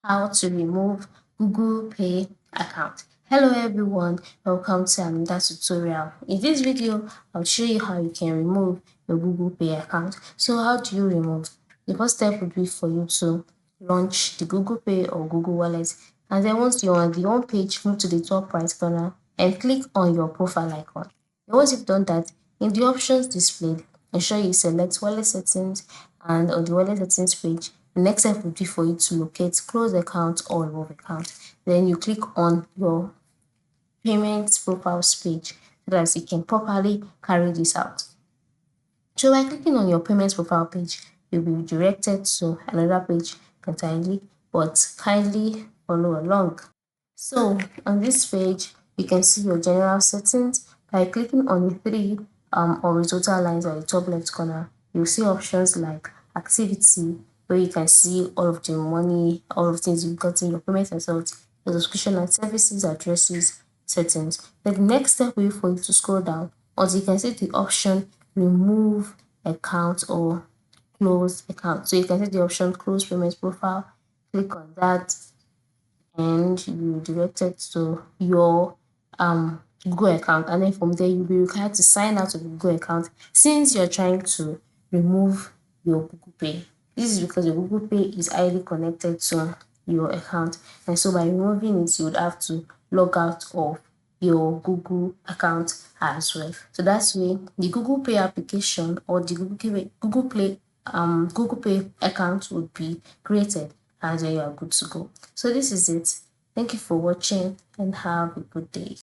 How to remove Google Pay account. Hello everyone, welcome to another tutorial. In this video, I'll show you how you can remove your Google Pay account. So how do you remove? The first step would be for you to launch the Google Pay or Google Wallet, and then once you're on the home page, move to the top right corner and click on your profile icon. And once you've done that, in the options displayed, ensure you select wallet settings, and on the wallet settings page, the next step would be for you to locate close account or remove account. Then you click on your payments profiles page so that you can properly carry this out. So by clicking on your payments profile page, you'll be redirected to another page entirely, but kindly follow along. So on this page, you can see your general settings. By clicking on the three horizontal lines at the top left corner, you'll see options like activity, where you can see all of the money, all of the things you've got in your payment results, your subscription and services, addresses, settings. Then the next step will be for you to scroll down until you can see the option remove account or close account. So you can see the option close payments profile, click on that, and you direct it to your Google account, and then from there you'll be required to sign out of the Google account since you're trying to remove your Google Pay. This is because your Google Pay is highly connected to your account, and so by removing it, you would have to log out of your Google account as well. So that's way the Google Pay application or the Google Pay account would be created, and then you are good to go. So this is it. Thank you for watching and have a good day.